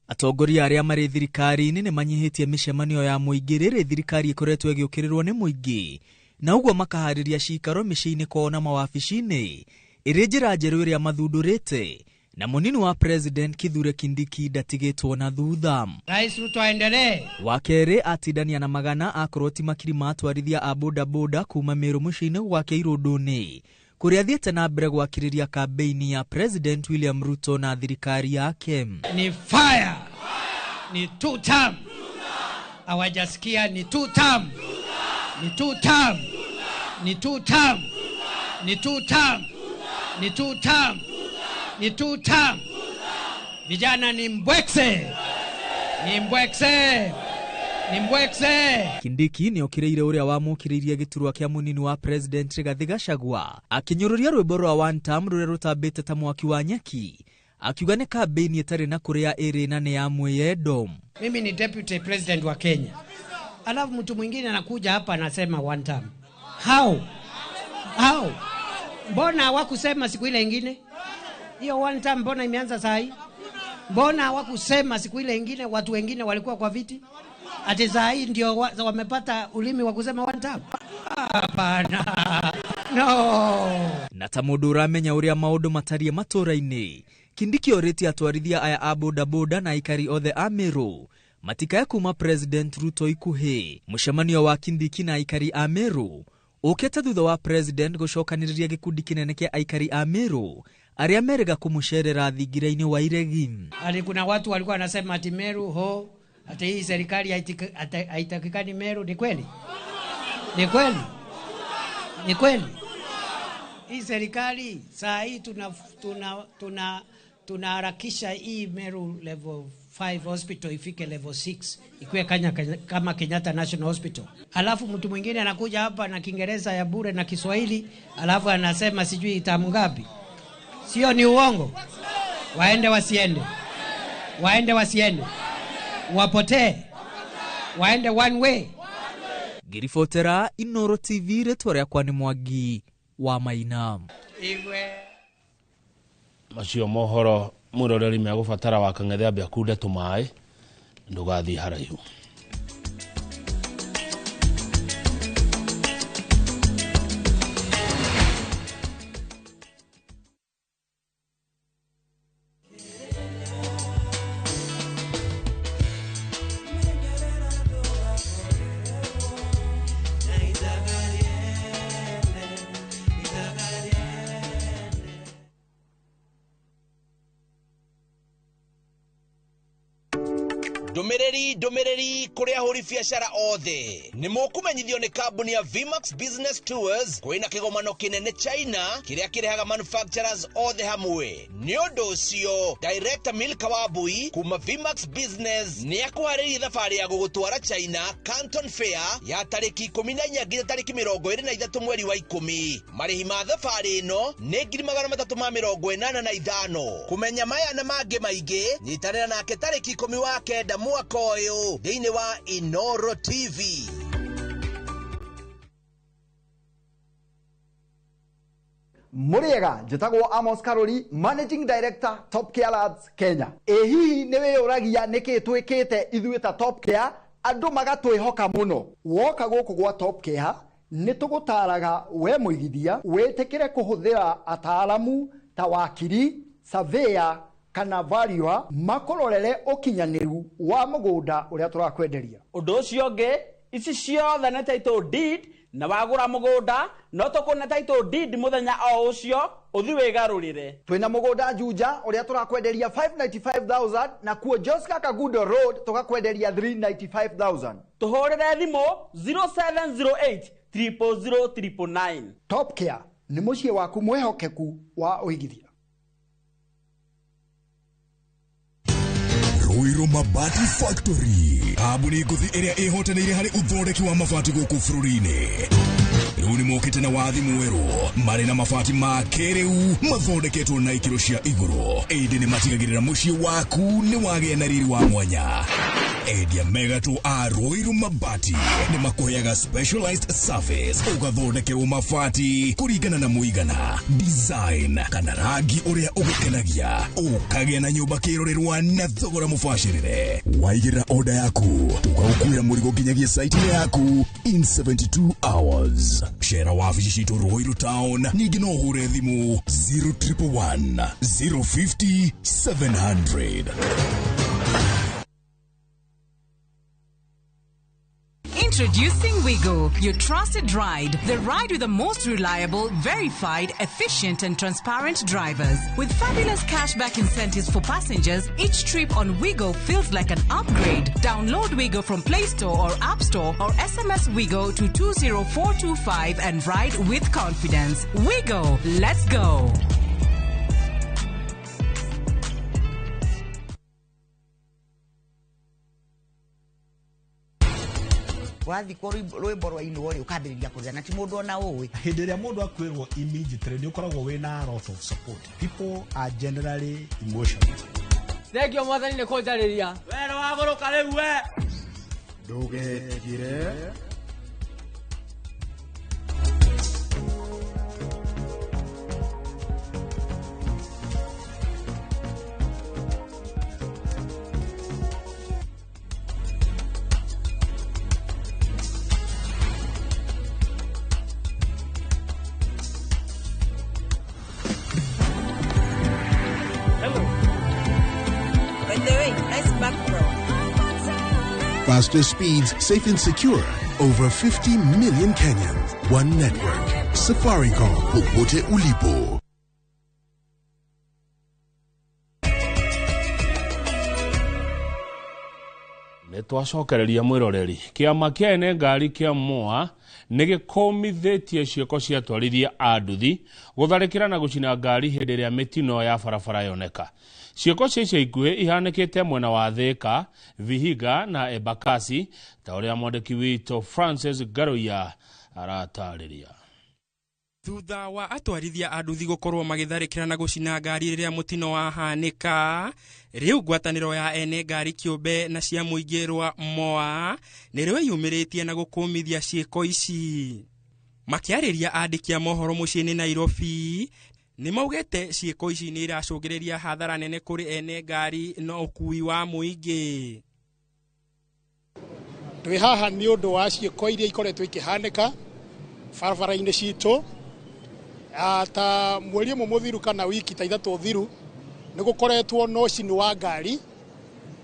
Atongoria arĩa marĩ thirikari-inĩ nĩ manyihĩtie mĩcemanio ya mũingĩ rĩrĩ thirikari ĩkoretwo ĩgĩũkĩrĩrwo nĩ mũingĩ, na ũguo makaharĩria cikaro mĩciĩ-inĩ kwao na mawabici-inĩ, ĩrĩ njĩra njerũ ĩrĩa mathundũrĩte, na munini wa president Kithure Kindiki ndatigĩtwo na thutha. Rais Ruto aendelee. Wakere atindania na magana akorwo ti makiri ma atwarithia a bodaboda kuma Meru mũciĩ-inĩ gwake Irondone, kũrĩa athiĩte na mbere gwakĩrĩria kampeini ya President William Ruto na thirikari yake. Ni fire, ni two term, hawajasikia ni two term, ni two term, ni two term, ni two term, ni two term, ni two term. Vijana ni mbwekse, ni mbwekse, ni mbwekse. Kindiki nĩ okĩrĩire ũrĩa wamũkĩrĩirie gĩturwa kĩa munini wa president Rigathi Gachagua, akĩnyũrũria rwĩmbo rwa one term rũrĩa rũtambĩte ta mwaki wa nyeki, akiuga nĩ kampeini ĩtarĩ na kũrĩa ĩrĩ na nĩ ya mwĩyendo. Mimi ni deputy president wa Kenya, alafu mtu mwingine anakuja hapa anasema one term. How? Mbona hawakusema siku ile ingine? Hiyo one term mbona imeanza saa hii? Mbona hawakusema siku ile ingine watu wengine walikuwa kwa viti? Ati saa hii ndio wamepata ulimi wa kusema one term? Hapana. No. Na ta mũndũ ũramenya ũrĩa maũndũ matariĩ matũũra-inĩ, Kindiki orĩtie atwarithia aya a bodaboda na aikari othe a Meru matikae kuma President Ruto ikuhĩ. Mũcemanio wa Kindiki na aikari a Meru ũkĩte thutha wa president gũcokanĩrĩria gĩkundi kĩnene kĩa aikari a Meru arĩa merega kũmũcerera thingira-inĩ wa iregi. Kuna watu walikuwa wanasema ati Meru ho, ati hii serikali haitakikani Meru. Ni kweli? Ni kweli? Ni kweli? Hii serikali saa hii tunaharakisha hii Meru level 5 hospital ifike level 6 ikuwe kama Kenyatta National Hospital. Alafu mtu mwingine anakuja hapa na Kiingereza ya bure na Kiswahili, alafu anasema sijui itamu ngapi. Sio ni uongo? Waende wasiende? Waende wasiende? Wapotee? Waende one way? Ngiribotera Inooro TV rĩtwa rĩakwa nĩ Mwangi wa Maina. Macio mohoro mũroreri megũbatara wakang'ethe ambia kunde tũmaĩ ndũgathiĩ haraihu. Domereri kuri ahuri biashara othe ni mukumenyithio ni kambuni ya Vimax Business Tours kwina kigomano kinene China kiria kirehaga manufacturers othe hamwe. Ni undu ucio Director Milka Wabui kuma Vimax Business ni akuharĩria thabarĩ ya gũgũtwara China Canton Fair ya tariki 14 nginya tariki 23 mweri wa 10. Marĩhi ma thabarĩ ĩno nĩ 385. Kumenya maya na mangĩ maingĩ nyitanĩra nake tariki 10 wa kenda mwaka ũyũ thĩinĩ wa Inooro TV. Muriega, njĩtagwo Amos Karori, Managing Director Top Care Labs Kenya. Hihi nĩ wĩyũragia nĩkĩ twĩkĩte ithuĩ ta Top Care andũ magatwĩhoka mũno? Woka gũkũ gwa Top Care nĩ tũgũtaraga we mũigithia wĩtĩkĩre kũhũthĩra ataaramu ta wakiri, surveyor kana valuer makororere ũkinyanĩru wa mũgũnda ũrĩa tũrakwenderia. Ũndũ ũcio ũngĩ, ici ciothe nĩ title deed na wagũra mũgũnda no tũkũne title deed mũthenya o ũcio ũthi wĩgarũrĩre. Twĩna mũgũnda Juja ũrĩa tũrakwenderia 595,000 na kuo Joska Kagudo Road tũgakwenderia 395,000. Tũhũrĩre thimũ 0708 000 999. Top Care nĩ mũciĩ waku mwehokeku wa ũigithia. Ruiru Mabati Factory, kambuni nguthi ĩrĩa ĩhotanĩire harĩ ũthondeki wa mabati gũkũ bũrũri-inĩ. Rĩu nĩ mokĩte na wathi mwerũ marĩ na mabati ma kĩrĩu mathondeketwo na ikĩro cia igũrũ. Ĩndĩ nĩ matigagĩrĩra mũciĩ waku nĩ wagĩa na riri wa mwanya. Endia megatũ a Ruiru Mabati nĩ makũheaga specialized service ũgathondekerwo mabati kũringana na mũigana, design kana rangi ũrĩa ũgũkenagia, ũkagĩa na nyũmba kĩrorerwa na thogora mũbacĩrĩre. Waigĩrĩra order yaku ũgaũkuĩra mũrigo nginyagia site yaku in 72 hours. Shera wabici citũ Ruiru Town, ningĩ no ũhũre thimũ 0111 050 700. Introducing Wigo, your trusted ride. The ride with the most reliable, verified, efficient and transparent drivers. With fabulous cashback incentives for passengers, each trip on Wigo feels like an upgrade. Download Wigo from Play Store or App Store or SMS Wigo to 20425 and ride with confidence. Wigo, let's go. wathi ko rwimbo rwa ino ri ukambiriria kuria na ti mundu ona uwi hindi ria mundu akwirwo immediately ni ukoragwo wina a lot of support. People are generally emotional. Thegio mwathani ni kunjariria wero wagũrũka rĩu we ndũgetigire. Faster speeds, safe and secure. Over 50 million Kenyans. One network. Safaricom. Popote ulipo. Nitwacokereria mwiroreri kiama kĩa ene ngari kĩa MOA nĩgĩkomithitie ciĩko cia twarithia a nduthi gũtharĩkĩra na gũcina ngari hĩndĩ ĩrĩa mĩtino ya barabara yoneka. Ciĩko cia ikuhĩ ihanĩkĩte mwena wa Thika, Vihiga na Embakasi, ta ũrĩa mwandĩki witũ Francis Garoya aratarĩria. Thutha wa atwarithia a nduthi gũkorwo magĩtharĩkĩra na gũcina ngari rĩrĩa mũtino wahanĩka, rĩu ngwatanĩro ya ene ngari kĩũmbe na cia mũingĩ rwa MOA nĩrĩo yumĩrĩtie na gũkũmithia ciĩko ici. Makĩarĩria andĩki a mohoro mũciĩ-inĩ Nairobi, nĩ maugĩte ciĩko ici nĩ iracũngĩrĩria hathara nene kũrĩ ene ngari na ũkui wa mũingĩ. Twĩ haha nĩ ũndũ wa ciĩko iria ikoretwo ikĩhanĩka barabara-inĩ citũ. Ta mweri ũmwe mũthiru kana wiki ta ithatũ thiru nĩ gũkoretwo na ũcini wa ngari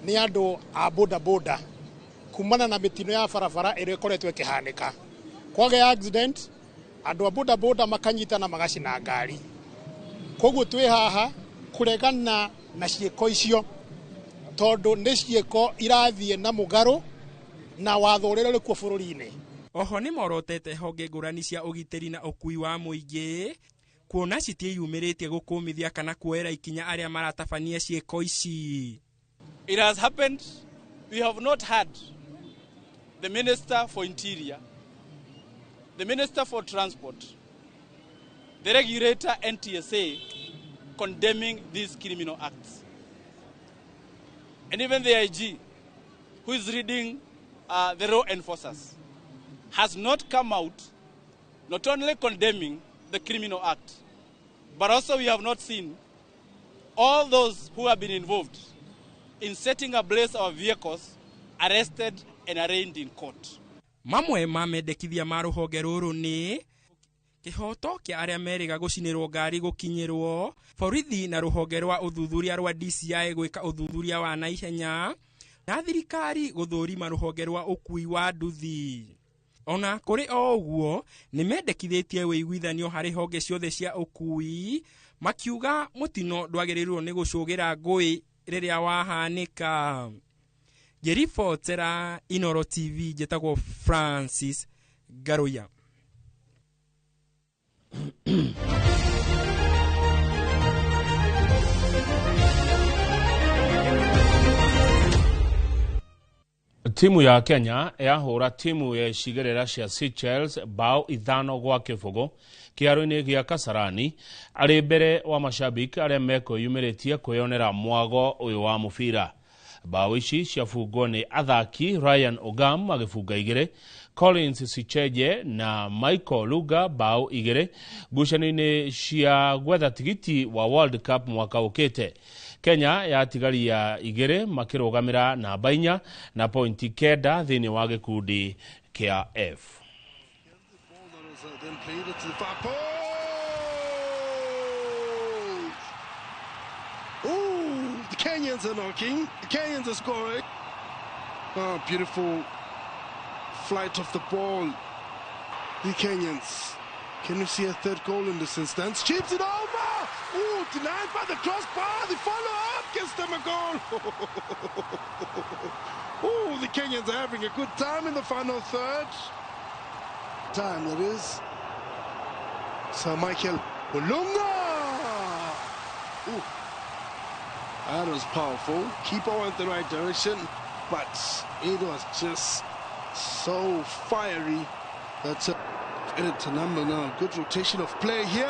nĩ andũ a boda boda kumana na mĩtino ya barabara ĩrĩa ĩkoretwo ĩkĩhanĩka. Kwagĩa accident, andũ a boda boda makanyitana magacina ngari. Koguo twĩ haha kũregana na ciĩko icio tondũ nĩ ciĩko irathiĩ na mũgarũ na watho ũrĩa ũrĩ kuo bũrũri-inĩ. Oho nĩ morotete honge ngũrani cia ũgitĩri na ũkui wa mũingĩ kuona citiĩyumĩrĩtie gũkũmithia kana kuoera ikinya arĩa maratabania ciĩko ici. It has happened. We have not had the Minister for Interior, the Minister for Transport, the regulator NTSA condemning these criminal acts. And even the IG, who is reading the law enforcers, has not come out not only condemning the criminal act, but also we have not seen all those who have been involved in setting ablaze our vehicles arrested and arraigned in court. Mamwe ma mendekithia ma rũhonge rũrũ nĩ kĩhoto kĩa arĩa merĩga gũcinĩrwo ngari gũkinyĩrwo, borithi na rũhonge rwa ũthuthuria rwa DCI gwĩka ũthuthuria wa naihenya, na thirikari gũthũrima rũhonge rwa ũkui wa nduthi. Ona kũrĩ o ũguo nĩ mendekithĩtie wĩiguithanio harĩ honge ciothe cia ũkui, makiuga mũtino ndwagĩrĩirwo nĩ gũcũgĩra ngũĩ rĩrĩa wahanĩka. Ngĩribotera Inoro TV, njĩtagwo Francis Garoya. Timu ya Kenya yahura timu ya Shigerera cia Seychelles bao 5-0 kiaro-ini gia Kasarani ari mbere wa mashabiki aria mekwiyumiritie kwiyonera mwago uyu wa mubira. Bao ici ciabungwo ni athaki Ryan Ogam agifunga 2, Collins Sicheje na Michael Luga bao 2 ngucanio-ini cia gwetha tigiti wa World Cup mwaka ukite. Kenya yatigaria 2 makirugamira namba 4 na pointi 9 thiini wa gikundi kia F. Ooh, the Kenyans are knocking. The Kenyans are scoring. Oh, beautiful flight of the ball. The Kenyans. Can we see a third goal in this instance? Chips it over. Ooh, denied by the crossbar. The follow-up gets them a goal. Ooh, the Kenyans are having a good time in the final third. Time that is. Sir Michael Olunga. Ooh. That was powerful. Keeper went the right direction, but it was just so fiery. That's it. Edit a number now. Good rotation of play here.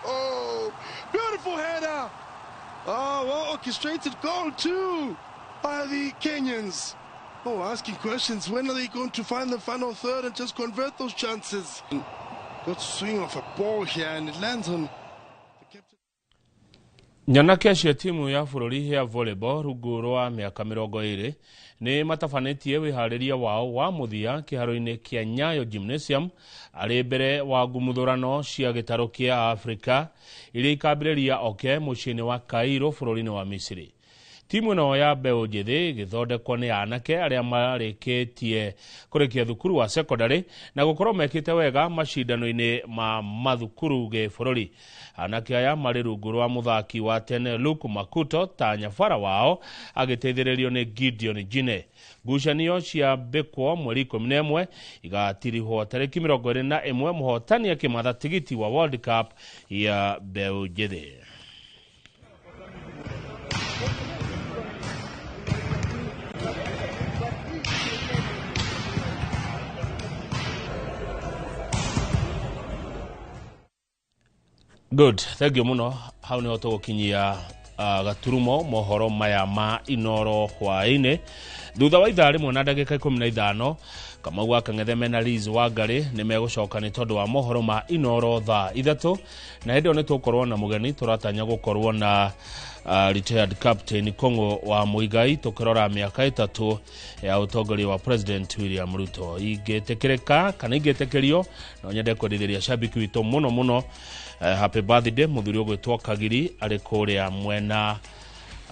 Oh! Beautiful header. Oh, well orchestrated goal too by the Kenyans. Oh, asking questions. When are they going to find the final third and just convert those chances? Good swing of a ball here, and it lands on. Nyanake cia timu ya bururi ya volleyball rungu rwa miaka 20 ni matafanetie wihariria wao wa muthia kiharo-ini kia Nyayo Gymnasium ari mbere wa ngumuthurano cia gitaro kia Afrika iria ikambiriria oke muciini wa Cairo bururi-ini wa Misiri. Timu no ya Mbeu Njithi githondekwo ni anake aria marikitie kurikia thukuru wa secondary na gukorwo mekite wega mashindano-ini ma mathukuru ge bururi. Anake aya mari rungu rwa muthaki wa tene Luke Makuto ta nyabara wao agiteithiririo ni Gideon Jine. Ngucanio cia mbikwo mweri 11 igatirihwo tariki 21 muhotani akimatha tigiti wa World Cup ya Mbeu Njithi. Good, thank you muno. Hau ni oto gukinyia gaturumo mohoro maya ma Inoro hwaine. Thutha wa ithaa rimwe na ndagika 15 Kamau Akang'ethe na Liz Wangari ni megucoka ni tondu wa mohoro ma Inoro thaa 3 na hindi oni tukorwo na mugeni turatanya gukorwo na retired captain Kongo wa Muigai tukirora miaka 3 ya utongoria wa President William Ruto. Igetekereka kana igetekerio no nyende kwendithĩria shabiki wito muno happy birthday muthuri ogwitwo Kagiri ari kuria mwena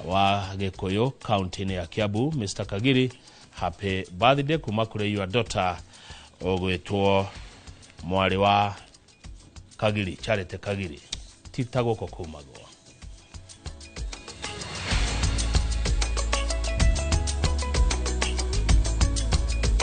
wa Gikuyu county ya Kiambu. Mr. Kagiri, happy birthday kuma kuri your daughter ogwitwo mwari wa Kagiri Charity Kagiri titagoko kumago.